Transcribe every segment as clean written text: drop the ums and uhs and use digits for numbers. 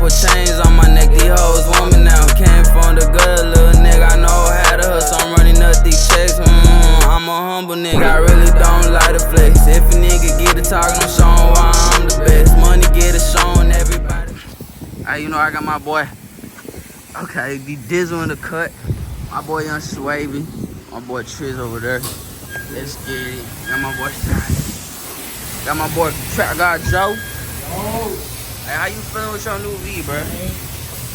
put chains on my neck, these hoes want me now. Came from the good little nigga, I know how to hustle, I'm running up these checks. I'm a humble nigga, I really don't like to flex. If a nigga get to talking, I'm showing why I'm the best. Money get it shown, everybody. Hey, you know I got my boy. Okay, the Dizzle in the cut. My boy Young Swavy. My boy Triz over there. Let's get it. Got my boy Srtnate. Got my boy Trap God Joe. Oh. Hey, how you feeling with your new V, bro?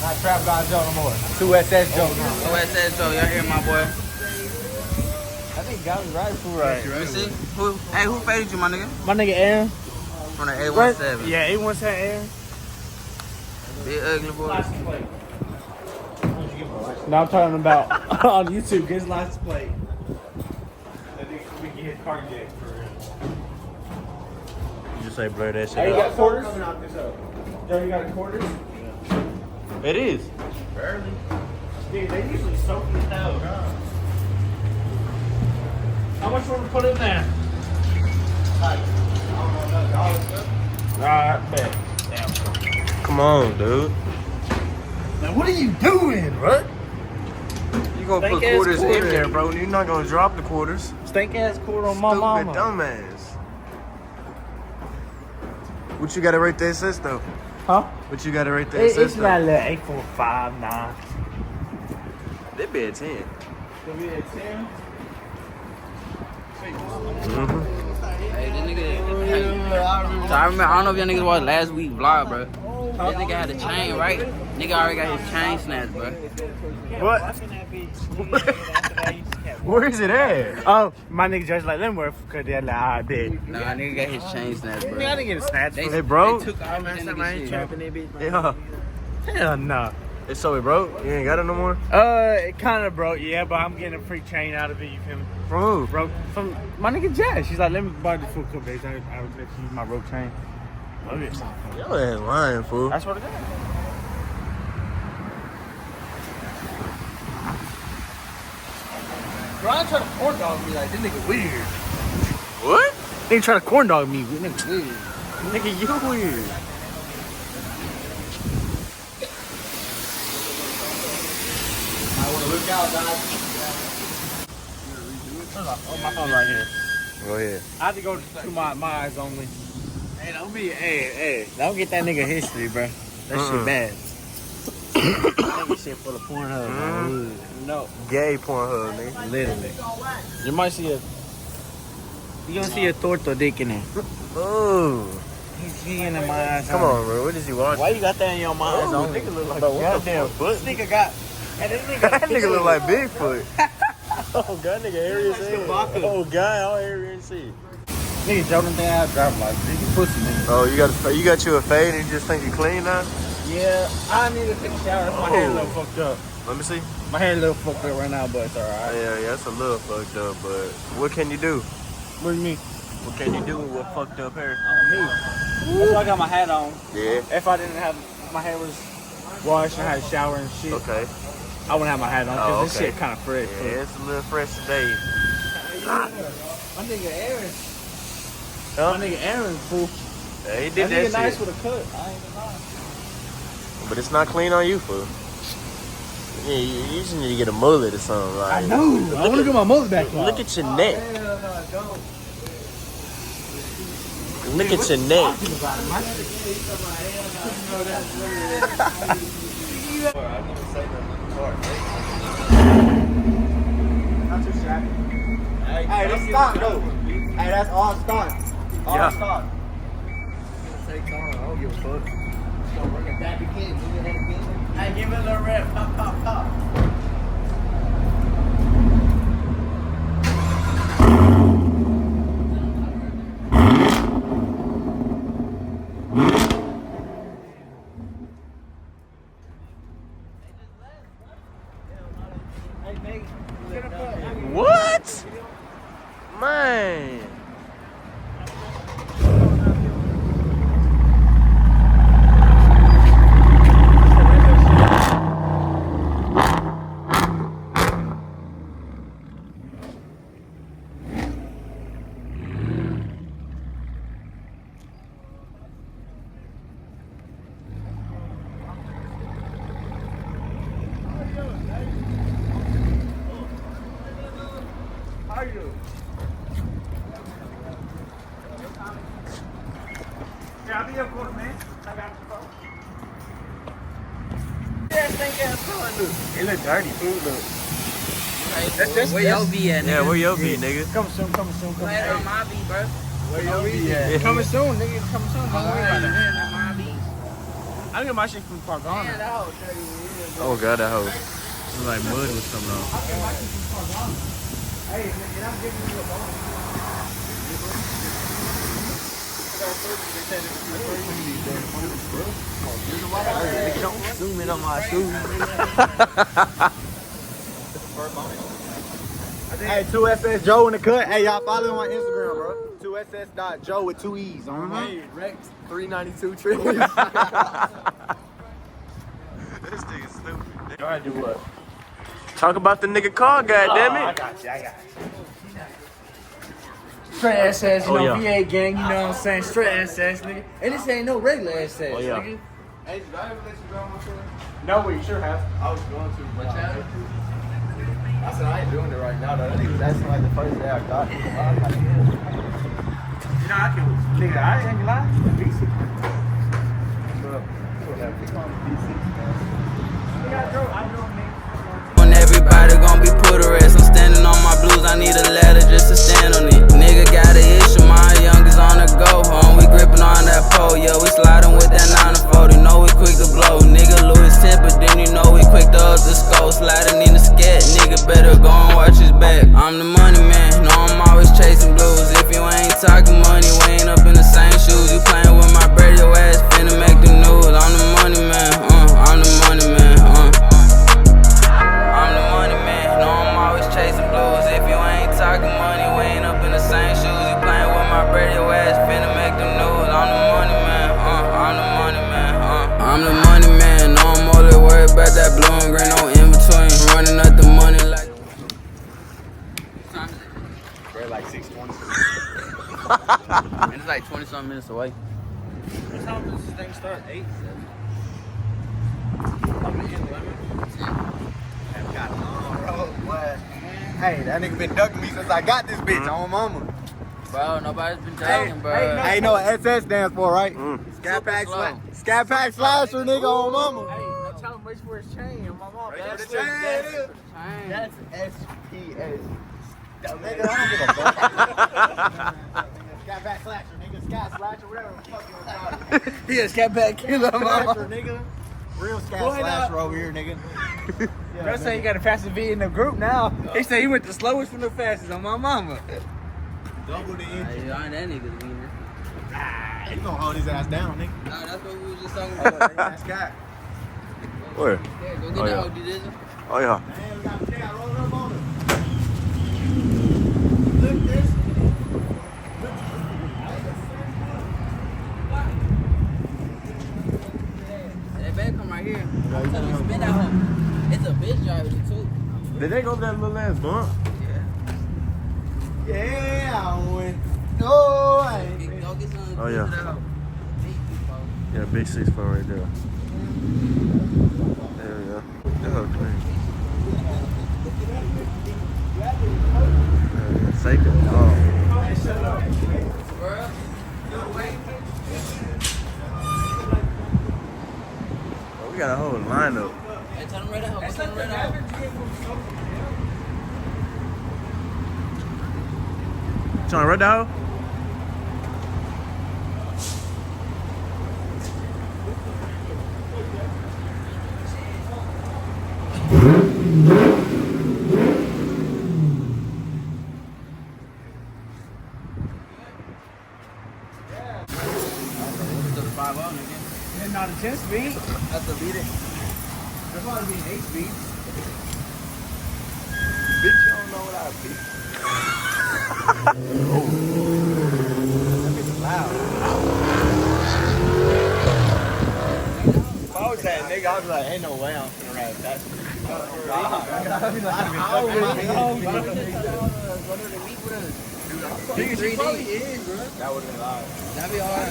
Not Trap God Joe no more. 2SS Joe now. 2SS Joe, y'all hear my boy? I think God was right for right. Let me see. Who faded you, my nigga? My nigga Aaron. From the A17. Yeah, A17 Aaron. Big ugly boy. No, I'm talking about on YouTube. Get his license plate. I think we can hit car jack for real. You just say blur that shit Hey, you out. got quarters? Joe, you got a quarter? It is. Barely. Dude, they usually soak these out. How much want to put in there? Alright, bet. Damn. Come on, dude. Now, what are you doing, bro? You gonna put Stink-ass quarters in quarter. there, bro. You're not gonna drop the quarters. Stink ass quarter on my mama. Stupid dumbass. What you gotta rate that assist though? Huh? What you gotta rate that It's assist not a though? little 8.45, 9. That be a 10. Gonna be at 10? Mm-hmm. Hey, this nigga. So I remember, I don't know if y'all niggas watched last week's vlog, bro. This nigga had a chain, right? Nigga already got his chain snatched, bro. What? Where is it at? Oh, my nigga just like Limworth because they're like, I bet. Nah, nigga got his chain snatched, bro. I didn't get a snatch. Hey, bro. They took all my nigga shit. Yeah. Hell no. It's so it broke? You ain't got it no more? It kind of broke, yeah, but I'm getting a free chain out of it, you feel me? From who? Broke from my nigga Jazz. She's like, let me buy this for a couple days. I would let you use my rope chain. Love it. Yo ass lying, fool. That's what it is. Bro, I try to corn dog me like this nigga weird. What? Nigga try to corn dog me. Nigga weird. Nigga, you weird. I want to look out, guys. Oh, my phone's right here. Go ahead. I have to go to my eyes only. Hey, don't get that nigga history, bro. That shit bad. That nigga shit full of Pornhub, bro. No. Gay Pornhub, nigga. Literally. You might see you gonna see a torto dick in there. Ooh. He's in my eyes. Come on, bro. What is he watching? Why you got that in your eyes only? Nigga look like Bro, a what the goddamn fuck? foot. This nigga got. Hey, this nigga, That nigga look like Bigfoot. Oh god, nigga hairy as hell. Oh god, all hairy and shit. Nigga Jordan thing I drive like nigga pussy nigga. Oh, you got you a fade and you just think you clean now? Yeah, I need to take a shower. My hair a little fucked up. Let me see. My hair a little fucked up right now, but it's alright. Yeah, it's a little fucked up, but what can you do? What do you mean? What can you do with what fucked up hair? Me. That's why I got my hat on. Yeah. If I didn't have my hair was washed and I had a shower and shit, Okay. I wouldn't have my hat on because this shit kind of fresh. Yeah, it's a little fresh today. My nigga Aaron. Huh? My nigga Aaron, fool. Yeah, he did That nigga that nice shit. with a cut. I ain't gonna lie. But it's not clean on you, fool. Yeah, you just need to get a mullet or something. Like, I know. I want to get my mullet back. Look at your neck. Look at your neck. Not too shabby. Hey, this stock though. Hey, that's all stock. All stock. Take time. I don't give a fuck. Gonna bring it back again. Hey, give it a little rip. Pop, pop, pop. What? Man. I'll be your quarter, man. I got you, bro. Yeah, stink ass car, look. It look dirty, food, look. Where your V at, nigga? Yeah, where your V, nigga? Coming soon, coming soon, coming soon. Right on my V, bro. Where your V at? Coming soon, nigga. Coming soon. Don't worry about it. I get my shit from Pargana. Oh god, that hoe. It's like mud was coming off. Hey, and I'm giving you a bone. Don't zoom in on my shoes. Hey, 2SS Joe in the cut. Hey, y'all follow him on Instagram, bro. 2SS.Joe with 2 E's on Hey, Rex 392 trips. This nigga stupid. Alright, do what? Talk about the nigga car, goddammit. I got you. Straight SS, you know, VA gang, you know what I'm saying? Straight SS, nigga. And this ain't no regular SS, Oh, yeah. nigga. Hey, did I ever let you go on my phone? No, we sure have. I was going to, but I said I ain't doing it right now, though. That nigga was acting like the first day I got it. You know, I can, nigga, I ain't gonna lie. BC. When everybody gon' be put to rest, I'm standing on my blues, I need a ladder just to stand on it. Nigga got an issue, my youngest on the go home. We gripping on that pole, yeah, we sliding with that 940. Know we quick to blow, nigga lose his temper, then you know we quick to up the skull. Sliding in the scat, nigga better go and watch his back. I'm the money man, no I'm always chasing blues. If you ain't talking money, we ain't up in the same shoes. You playing with my bread, your ass finna make the news. I'm the money man, I'm the money man, I'm the money man, no I'm always chasing blues. If you ain't talking money, we ain't up in the same shoes. You playing with my bread, your ass finna make the news. I'm the money man, I'm the money man, I'm the money man, no I'm only worried about that blue and green, no in between. Running up the money like They're like 6:20. and it's like 20-something minutes away. What time does this thing start? 8? 11? Hey, that nigga been ducking me since I got this bitch on mama. Bro, nobody's been talking, bro. Hey, you know what SS stands for, right? Scat Super pack slow. Scat pack slasher, nigga, on mama. Hey, tell him reach for his chain, my mom. That's Dang. SPS. Nigga, I don't give a fuck. Scat pack slasher, nigga. Scat slasher, whatever the fuck you want to call it. He a scat back killer, Slasher, mama. nigga. Real scat Boy, slasher over here, nigga. Bro say he got the fastest V in the group now. He said he went the slowest from the fastest on my mama. Double the engine. Hey, y'all ain't that nigga's leader. He gonna hold his ass down, nigga. Nah, that's what we was just talking about. That's Scat. Where? Yeah, go get Oh, that yeah. OG Dizzle. Oh yeah. Man, we got the cat rolling up on him. Look this. That bag come right here. I'm telling you, spin that hoe. It's a bitch driver too. Did they go over that little ass bump? Yeah. Yeah, I went. No, I ain't. Go get some. Oh, yeah. That hoe. Yeah, big 6'4" right there. There we go. That hoe clean. Take it. Oh. Bruh. We got a whole lineup. Hey, tell them right out. Go tell them right out. Trying to run that hoe? And not a 10 speed. That's the beat it. That's why it'd be an 8 speed. Bitch, you don't know what I beat. That bitch is loud. If I was that nigga, I'd be like, ain't no way I'm finna ride that. That would've been loud. That'd be hard.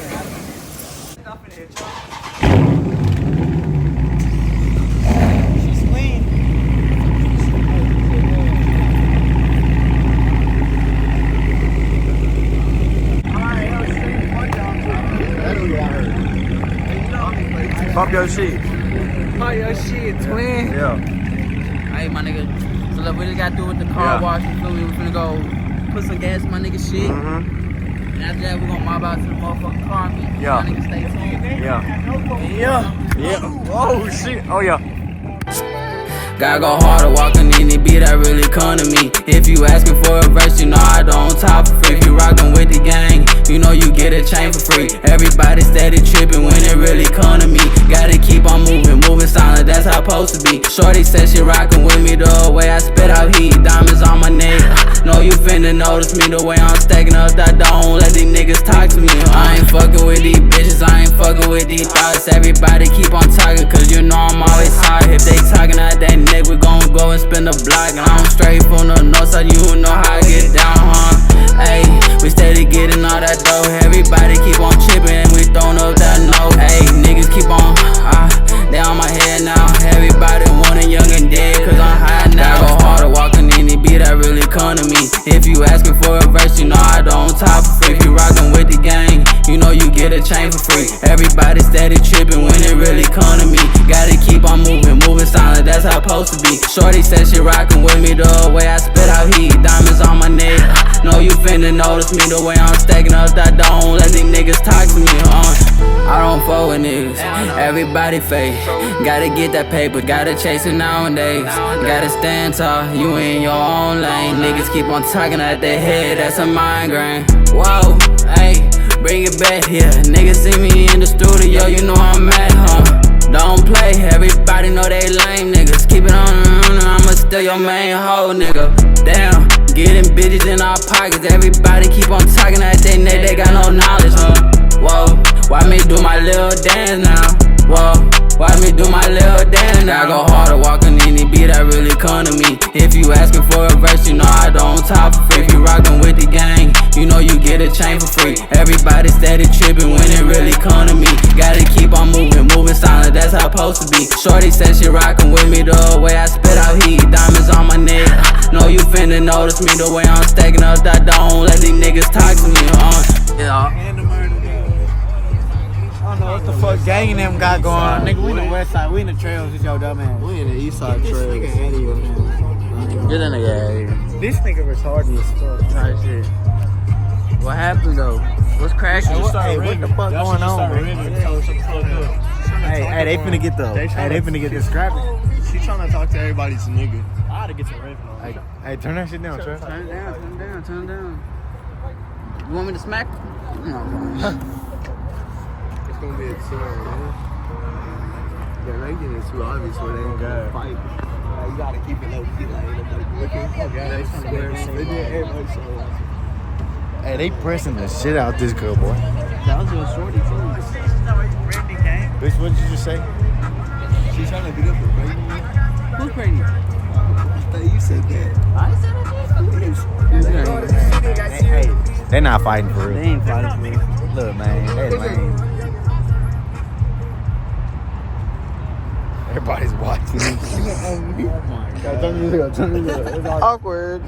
She's clean. Alright, that was 1 down. That was Pop your shit. Oh, your shit, twin. Yeah. Hey, my nigga. So look, we just got through with the car wash. You feel me? We finna go put some gas in my nigga shit. And after that, we gonna mob out to the motherfucking car meet. Yeah. My nigga stay tuned. Yeah. Oh shit. Oh yeah. Gotta go harder, walking in the beat that really come to me. If you asking for a verse, you know I don't top for free. If you rockin' with the gang, you know you get a chain for free. Everybody steady trippin' when it really come to me. Gotta keep on moving silent, that's how it's supposed to be. Shorty said she rockin' with me the way I spit out heat. Diamonds on my neck, know you finna notice me the way I'm stacking up that don't let these niggas talk to me. I ain't fucking with these bitches, I ain't fucking with these thoughts. Everybody keep on talking, cause you know I'm always hot. If they talking out that neck, we gon' go and spin the block. And I'm straight from the north side, you know how I get down, huh? Ayy, we steady getting all that dough. Everybody keep on chipping and we throwing up that note. Ayy, niggas keep on, they on my head now. Everybody wanting young and dead, cause I'm high now. Go harder, walking in the beat that really come to me. If you asking for a verse, you know I don't top for free. If you rockin' with the gang, you know you get a chain for free. Everybody steady tripping when it really come to me. Gotta keep on moving silent, that's how it's supposed to be. Shorty said she rockin' with me the way I spit out heat. Diamonds on my neck, know you finna notice me the way I'm stacking up that don't let these niggas talk to me, I don't fuck with niggas, everybody fake. Gotta get that paper, gotta chase it nowadays. Gotta stand tall, you in your own lane. Niggas keep on talking at their head, that's a migraine. Whoa, ayy, bring it back here. Niggas see me in the studio, you know I'm mad, Don't play, everybody know they lame niggas. Keep it on, I'ma steal your main hoe, nigga. Damn, getting bitches in our pockets. Everybody keep on talking at they neck, they got no knowledge, Whoa, why me do my little dance now? Whoa, why me do my little dance now? I go harder, walking in the beat that really come to me. If you asking for a verse, you know I don't top for free. If you rockin' with the gang, you know you get a chain for free. Everybody steady trippin' when it really come to me. Gotta keep on moving silent, that's how it's supposed to be. Shorty said she rockin' with me the way I spit out heat. Diamonds on my neck, know you finna notice me the way I'm stacking up that don't let these niggas talk to me, Yeah. I don't know what the fuck gang and them got going on. Nigga, we in the west side, we in the trails with your dumb ass. We in the east side Get this trails. nigga out of here, man. Get that nigga out of here. This nigga retarded as fuck. Type shit. What happened though? What's cracking? Hey, what the fuck going on, man? Hey, they finna get the scrapping. She trying to talk to everybody's nigga. I had to get some raving on. Hey, turn that shit down, Trey. Turn it down, turn it down. You want me to smack? No. It's gonna be a team, man. Yeah, they getting too obvious where they ain't gonna fight. You gotta keep it low key, like nobody looking. They square, they did everybody so. Hey, they pressing the shit out this girl, boy. That was your shorty too. Bitch, what did you just say? She's trying to beat up her baby. Who's pregnant? You said that. I said Hey, they not fighting for They real. ain't fighting for me. Look, man, they lame. Everybody's watching. Oh my god. Turn me up. It's awkward.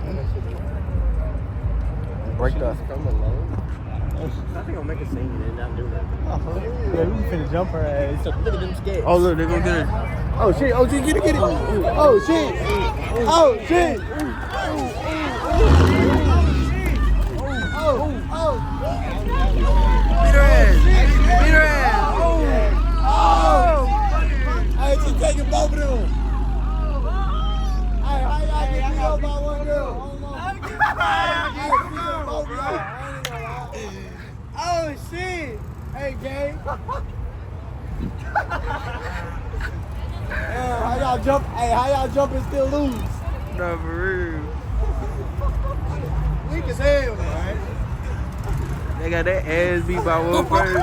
Break the. Come alone. I think I'll make a scene and not do that. Yeah, we finna jump her ass. Look at them skates. Oh look, they gonna get it. Oh shit, get it. Oh shit. Oh shit. Beat her ass. Beat her ass. Hey, she taking both of them. Hey, how y'all get beat up by one girl? Oh shit. Hey, gang. How y'all jump? Hey, how y'all jump and still lose? No, for real. Weak as hell, man. They got their ass beat by one person.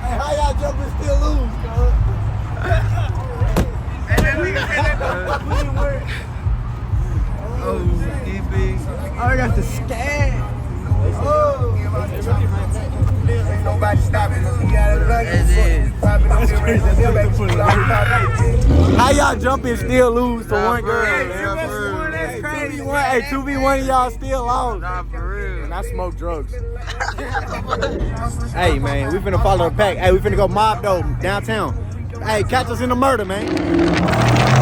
Hey, how y'all jump and still lose, cuz? Oh, DB. I got the scan. Ain't nobody stopping us. We got it How y'all jump and still lose to one girl? That's crazy. 2v1. Hey, 2v1 of y'all still lost. Nah, for real. And I smoke drugs. Hey, man, we finna follow the pack. Hey, we finna go mob though downtown. Hey, catch us in the murder, man.